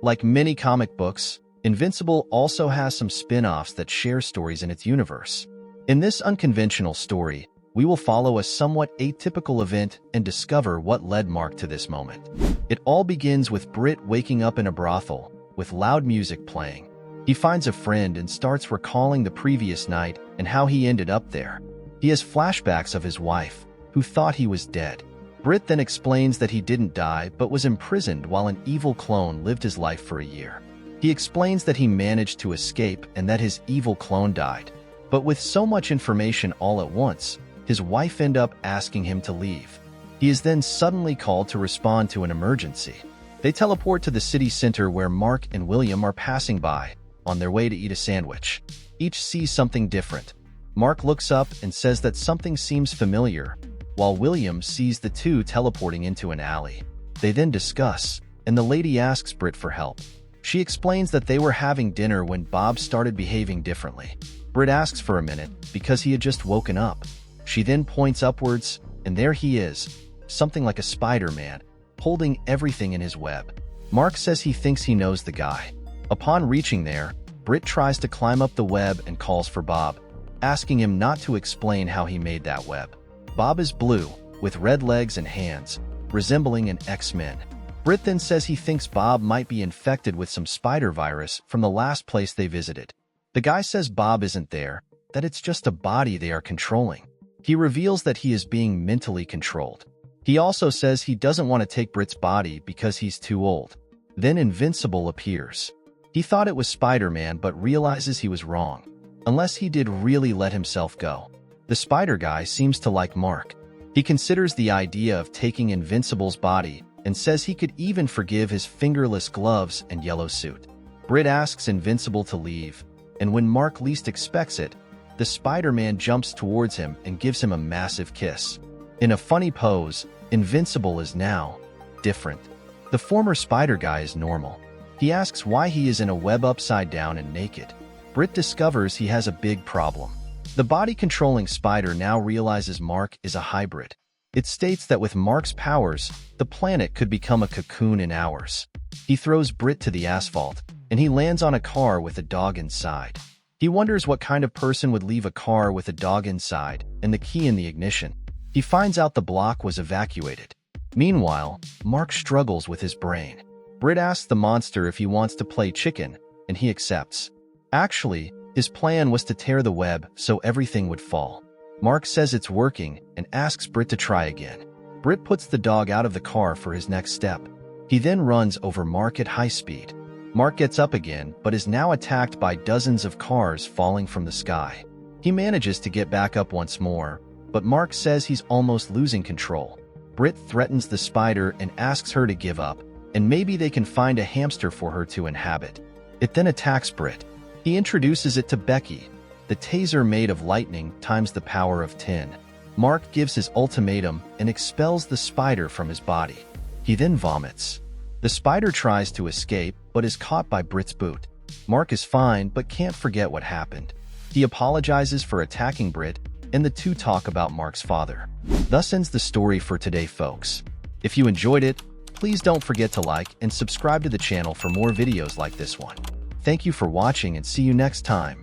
Like many comic books, Invincible also has some spin-offs that share stories in its universe. In this unconventional story, we will follow a somewhat atypical event and discover what led Mark to this moment. It all begins with Britt waking up in a brothel, with loud music playing. He finds a friend and starts recalling the previous night and how he ended up there. He has flashbacks of his wife, who thought he was dead. Britt then explains that he didn't die but was imprisoned while an evil clone lived his life for a year. He explains that he managed to escape and that his evil clone died. But with so much information all at once, his wife ends up asking him to leave. He is then suddenly called to respond to an emergency. They teleport to the city center where Mark and William are passing by, on their way to eat a sandwich. Each sees something different. Mark looks up and says that something seems familiar, while William sees the two teleporting into an alley. They then discuss, and the lady asks Britt for help. She explains that they were having dinner when Bob started behaving differently. Britt asks for a minute because he had just woken up. She then points upwards, and there he is, something like a Spider-Man, holding everything in his web. Mark says he thinks he knows the guy. Upon reaching there, Britt tries to climb up the web and calls for Bob, asking him not to explain how he made that web. Bob is blue, with red legs and hands, resembling an X-Men. Britt then says he thinks Bob might be infected with some spider virus from the last place they visited. The guy says Bob isn't there, that it's just a body they are controlling. He reveals that he is being mentally controlled. He also says he doesn't want to take Britt's body because he's too old. Then Invincible appears. He thought it was Spider-Man but realizes he was wrong, unless he did really let himself go. The spider guy seems to like Mark. He considers the idea of taking Invincible's body and says he could even forgive his fingerless gloves and yellow suit. Britt asks Invincible to leave, and when Mark least expects it, the Spider-Man jumps towards him and gives him a massive kiss. In a funny pose, Invincible is now different. The former spider guy is normal. He asks why he is in a web upside down and naked. Britt discovers he has a big problem. The body-controlling spider now realizes Mark is a hybrid. It states that with Mark's powers, the planet could become a cocoon in hours. He throws Britt to the asphalt, and he lands on a car with a dog inside. He wonders what kind of person would leave a car with a dog inside and the key in the ignition. He finds out the block was evacuated. Meanwhile, Mark struggles with his brain. Britt asks the monster if he wants to play chicken, and he accepts. Actually, his plan was to tear the web so everything would fall. Mark says it's working and asks Britt to try again. Britt puts the dog out of the car for his next step. He then runs over Mark at high speed. Mark gets up again but is now attacked by dozens of cars falling from the sky. He manages to get back up once more, but Mark says he's almost losing control. Britt threatens the spider and asks her to give up, and maybe they can find a hamster for her to inhabit. It then attacks Britt. He introduces it to Becky, the taser made of lightning times the power of 10. Mark gives his ultimatum and expels the spider from his body. He then vomits. The spider tries to escape but is caught by Britt's boot. Mark is fine but can't forget what happened. He apologizes for attacking Britt, and the two talk about Mark's father. Thus ends the story for today, folks. If you enjoyed it, please don't forget to like and subscribe to the channel for more videos like this one. Thank you for watching and see you next time.